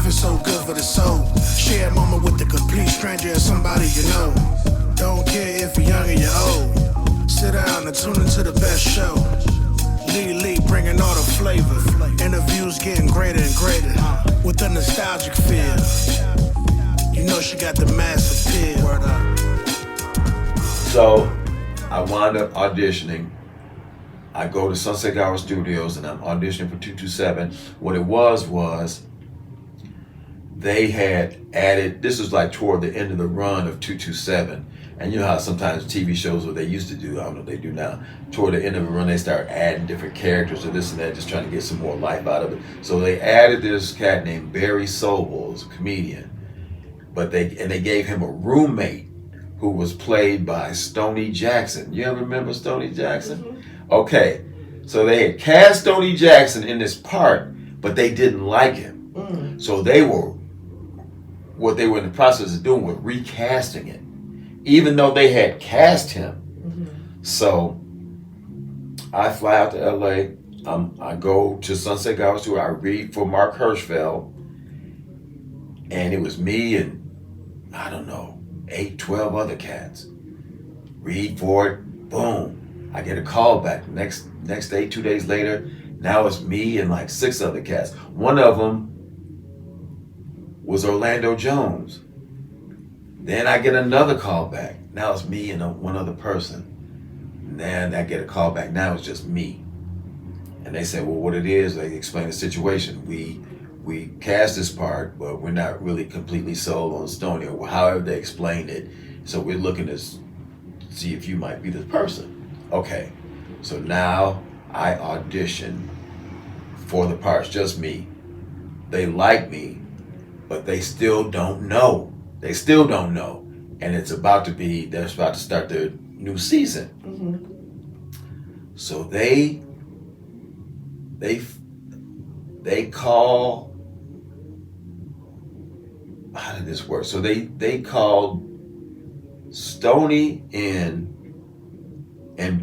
Life is so good for the soul. Share a moment with a complete stranger or somebody you know. Don't care if you're young or you're old. Sit down and tune into the best show. Lee bringing all the flavor. Interviews getting greater and greater with a nostalgic feel. You know she got the mass appeal. Word up. So I wound up auditioning. I go to Sunset Gower Studios and I'm auditioning for 227. What it was they had added, this was like toward the end of the run of 227. And you know how sometimes TV shows, what they used to do, I don't know if they do now, toward the end of the run, they start adding different characters or this and that, just trying to get some more life out of it. So they added this cat named Barry Sobel, as a comedian. But they gave him a roommate who was played by Stoney Jackson. You ever remember Stoney Jackson? Mm-hmm. Okay, so they had cast Stoney Jackson in this part, but they didn't like him. Mm. So what they were in the process of doing was recasting it, even though they had cast him. Mm-hmm. So I fly out to LA. I go to Sunset Gower Studio. I read for Mark Hirschfeld, and it was me and I don't know, 8, 12 other cats. Read for it, boom. I get a call back. Next day, 2 days later, now it's me and like 6 other cats. One of them was Orlando Jones. Then I get another call back. Now it's me and one other person. Then I get a call back. Now it's just me. And they say, well, what it is, they explain the situation. We cast this part, but we're not really completely sold on Stoney, or however they explained it. So we're looking to see if you might be the person. Okay, so now I audition for the parts, just me. They like me, but they still don't know. They still don't know. And they're about to start their new season. Mm-hmm. So they call, how did this work? So they called Stoney and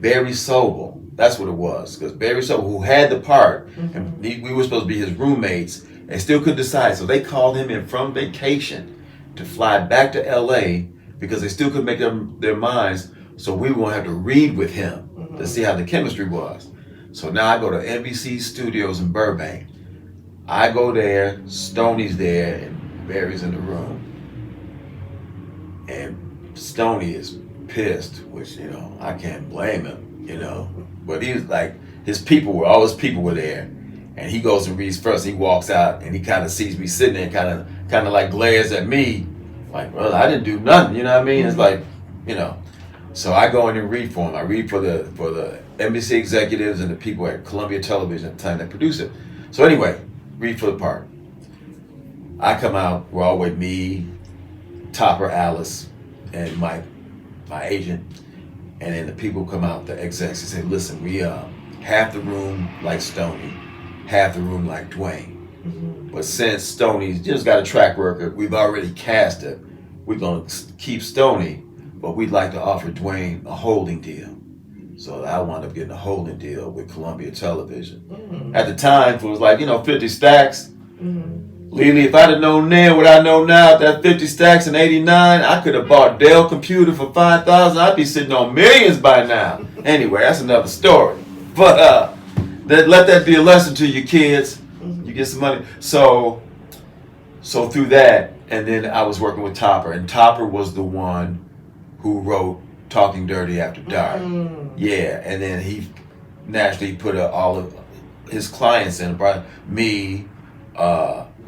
Barry Sobel. That's what it was. Because Barry Sobel, who had the part, mm-hmm. and we were supposed to be his roommates, and still couldn't decide. So they called him in from vacation to fly back to LA because they still couldn't make their minds. So we were going to have to read with him mm-hmm. to see how the chemistry was. So now I go to NBC Studios in Burbank. I go there, Stoney's there, and Barry's in the room. And Stoney is pissed, which, I can't blame him, But he was like, all his people were there. And he goes and reads first. He walks out and he kind of sees me sitting there and kind of like glares at me. Like, well, I didn't do nothing, you know what I mean? It's like, So I go in and read for him. I read for the NBC executives and the people at Columbia Television at the time that produced it. So anyway, read for the part. I come out, we're all with me, Topper, Alice, and my agent. And then the people come out, the execs, and say, listen, we half the room like Stoney, half the room like Dwayne. Mm-hmm. But since Stoney's just got a track record, we've already cast it. We're going to keep Stoney, but we'd like to offer Dwayne a holding deal. So I wound up getting a holding deal with Columbia Television. Mm-hmm. At the time, it was like, 50 stacks. Mm-hmm. Lily, if I'd have known then what I know now, that 50 stacks in 89, I could have bought Dell computer for $5,000. I'd be sitting on millions by now. Anyway, that's another story. But let that be a lesson to you kids. Mm-hmm. You get some money. So through that, and then I was working with Topper, and Topper was the one who wrote Talking Dirty After Dark. Mm. Yeah, and then he naturally put all of his clients in. Me,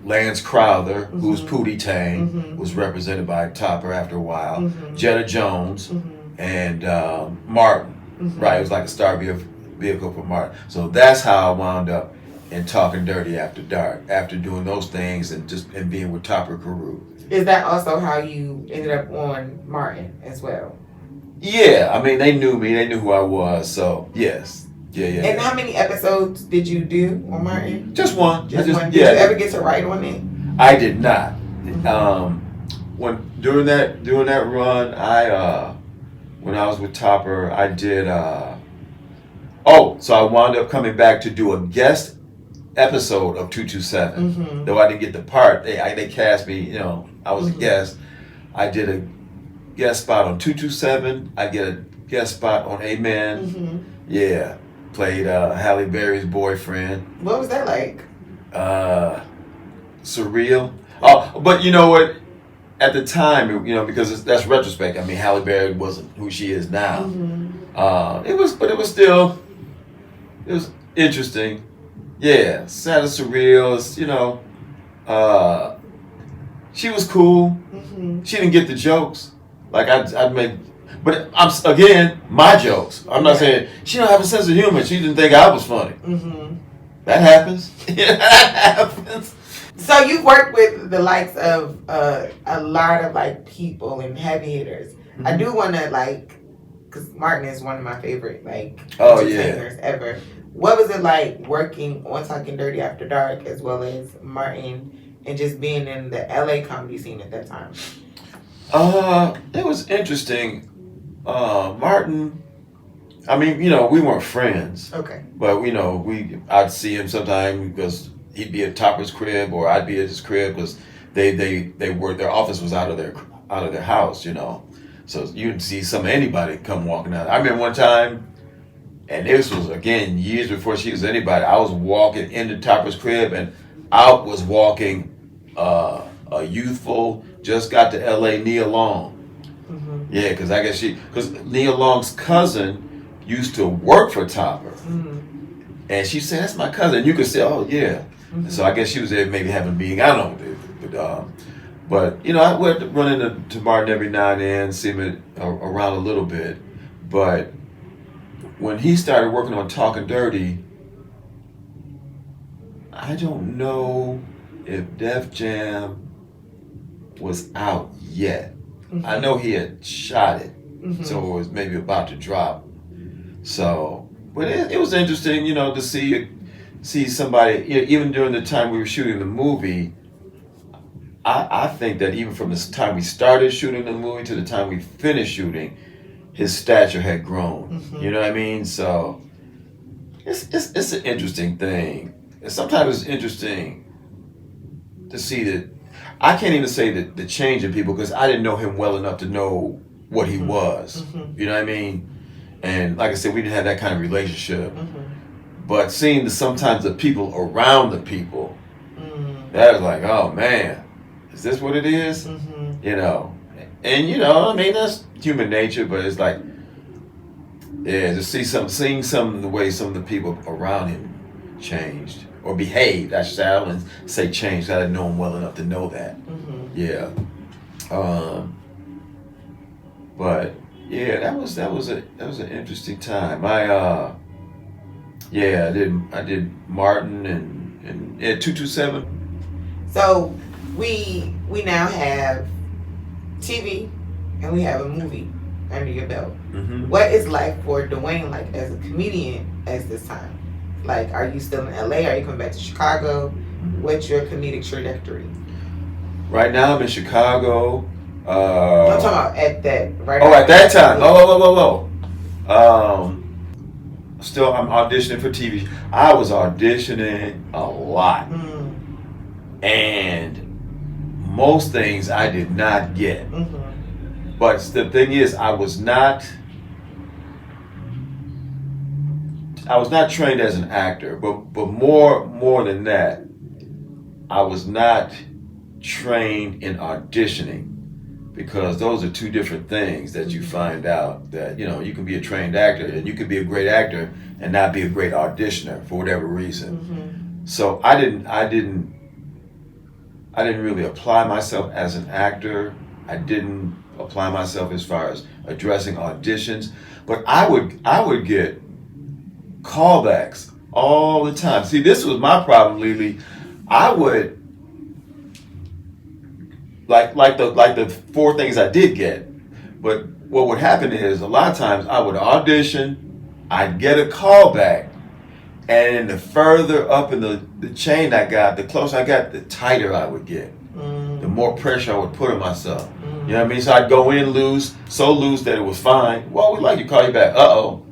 Lance Crowther, mm-hmm. who's Pootie Tang, mm-hmm. was represented by Topper after a while. Mm-hmm. Jetta Jones, mm-hmm. and Martin. Mm-hmm. Right, it was like a star vehicle for Martin. So that's how I wound up in Talking Dirty After Dark, after doing those things and being with Topper Carew. Is that also how you ended up on Martin as well? Yeah, I mean, they knew me. They knew who I was. So, yes. Yeah. And how many episodes did you do on Martin? Just one. Just one. Did you ever get to write on it? I did not. Mm-hmm. During that run, when I was with Topper, I did. So I wound up coming back to do a guest episode of 227. Mm-hmm. Though I didn't get the part, they cast me. You know, I was a guest. I did a guest spot on 227. I get a guest spot on Amen. Mm-hmm. Yeah, played Halle Berry's boyfriend. What was that like? Surreal. Oh, but you know what? At the time, you know, because that's retrospect. I mean, Halle Berry wasn't who she is now. Mm-hmm. It was interesting. Yeah, sad and surreal. It's, you know, she was cool. Mm-hmm. She didn't get the jokes. Like I'd make, but I'm again my jokes. I'm not saying she don't have a sense of humor. She didn't think I was funny. Mm-hmm. That happens. Yeah, that happens. So you've worked with the likes of a lot of like people and heavy hitters. Mm-hmm. I do want to like, because Martin is one of my favorite like entertainers ever. What was it like working on Talking Dirty After Dark as well as Martin and just being in the LA comedy scene at that time? It was interesting. Martin, I mean, you know, we weren't friends. Okay. But, you know, I'd see him sometime because he'd be at Topper's crib or I'd be at his crib because their office was out of their house, you know. So you'd see anybody come walking out. I remember one time, and this was, again, years before she was anybody, I was walking into Topper's crib and out was walking a youthful, just got to LA, Nia Long. Mm-hmm. Yeah, because Nia Long's cousin used to work for Topper. Mm-hmm. And she said, that's my cousin. And you could say, oh, yeah. Mm-hmm. And so I guess she was there maybe having a meeting. I don't know. But you know, I went run into Martin every now and then, see him around a little bit. But when he started working on Talking Dirty, I don't know if Def Jam was out yet. Mm-hmm. I know he had shot it, Mm-hmm. so it was maybe about to drop. So, but it was interesting, you know, to see somebody, even during the time we were shooting the movie. I think that even from the time we started shooting the movie to the time we finished shooting, his stature had grown. Mm-hmm. You know what I mean? So it's an interesting thing. And sometimes it's interesting to see that. I can't even say that the change in people because I didn't know him well enough to know what he was. Mm-hmm. You know what I mean? And like I said, we didn't have that kind of relationship. Mm-hmm. But seeing sometimes the people around the people, Mm-hmm. that was like, oh man, is this what it is? Mm-hmm. You know, and you know, I mean, that's human nature, but it's like, yeah, to seeing some of the way some of the people around him changed or behaved. I should say, I don't say changed. I didn't know him well enough to know that. Mm-hmm. Yeah. But yeah, that was an interesting time. I did Martin and 227. So we now have TV and we have a movie under your belt. Mm-hmm. What is life for Dwayne like as a comedian at this time? Like, are you still in LA? Are you coming back to Chicago? What's your comedic trajectory? Right now I'm in Chicago. I'm talking about at that right. Oh, at that time. Oh. Still, I'm auditioning for TV. I was auditioning a lot, and most things I did not get. Mm-hmm. But the thing is, I was not trained as an actor. But more than that, I was not trained in auditioning. Because those are two different things that you find out that, you know, you can be a trained actor and you could be a great actor and not be a great auditioner for whatever reason. Mm-hmm. So I didn't really apply myself as an actor. I didn't apply myself as far as addressing auditions, but I would get callbacks all the time. See, this was my problem, Lily. I would like the four things I did get. But what would happen is a lot of times I would audition, I'd get a call back, and the further up in the chain I got, the closer I got, the tighter I would get. The more pressure I would put on myself. You know what I mean? So I'd go in loose, so loose that it was fine. Well, we like you, call you back. Uh-oh.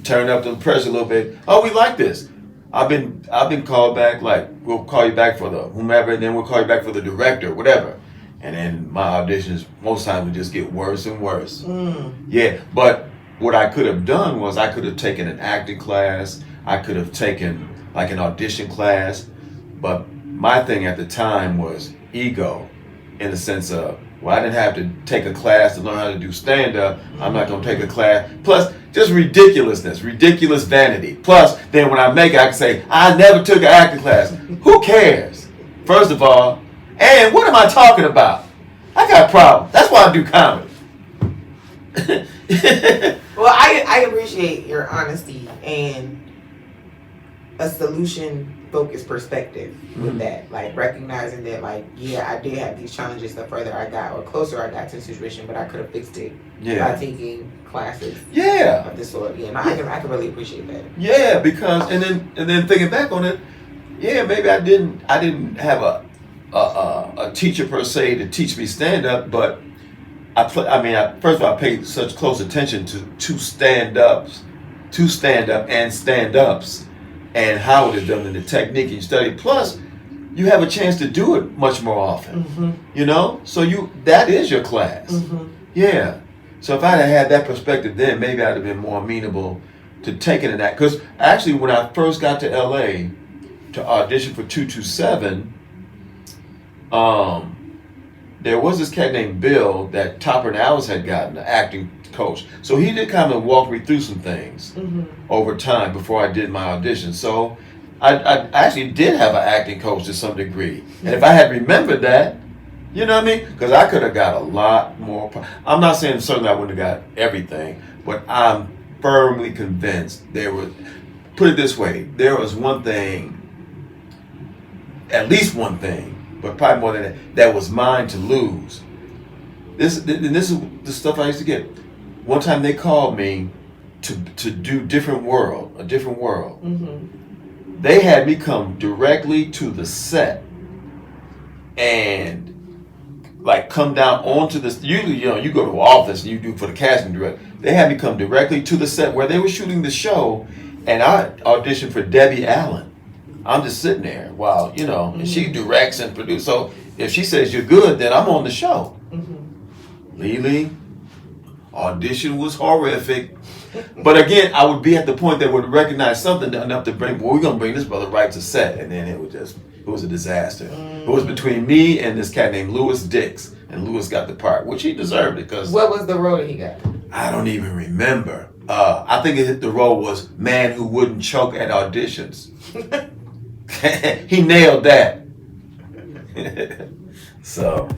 Turn up the pressure a little bit. Oh, we like this. I've been called back, like we'll call you back for the whomever, and then we'll call you back for the director, whatever. And then my auditions most times would just get worse and worse. Yeah, but what I could have done was I could have taken an acting class. I could have taken like an audition class. But my thing at the time was ego, in the sense of, well, I didn't have to take a class to learn how to do stand-up. I'm not going to take a class. Plus, just ridiculousness, ridiculous vanity. Plus, then when I make it, I can say, I never took an acting class. Who cares? First of all, and what am I talking about? I got problems. That's why I do comedy. Well, I appreciate your honesty and a solution-focused perspective with that. Like, recognizing that, like, yeah, I did have these challenges the further I got or closer I got to the situation, but I could have fixed it by taking classes of this sort. Yeah, and I can really appreciate that. Yeah, because, and then thinking back on it, yeah, maybe I didn't have a teacher per se to teach me stand up, but first of all, I paid such close attention to stand up and stand ups and how it is done and the technique you study. Plus, you have a chance to do it much more often. You know, so that is your class. Yeah. So if I'd have had that perspective then, maybe I'd have been more amenable to taking it. Because actually, when I first got to LA to audition for 227, there was this cat named Bill that Topper and Alice had gotten, an acting coach. So he did kind of walk me through some things over time before I did my audition. So I actually did have an acting coach to some degree. And if I had remembered that, you know what I mean? Because I could have got a lot more. I'm not saying certainly I wouldn't have got everything, but I'm firmly convinced put it this way, there was one thing, at least one thing, but probably more than that was mine to lose. This is the stuff I used to get. One time they called me to do a different world. They had me come directly to the set and like come down onto this. Usually, you go to an office and you do for the casting director. They had me come directly to the set where they were shooting the show, and I auditioned for Debbie Allen. I'm just sitting there while, and she directs and produces. So if she says you're good, then I'm on the show. Lily, audition was horrific. But again, I would be at the point that would recognize something enough to we're going to bring this brother right to set. And then it was a disaster. It was between me and this cat named Louis Dix. And Louis got the part, which he deserved it. Because what was the role that he got? I don't even remember. I think the role was man who wouldn't choke at auditions. He nailed that. So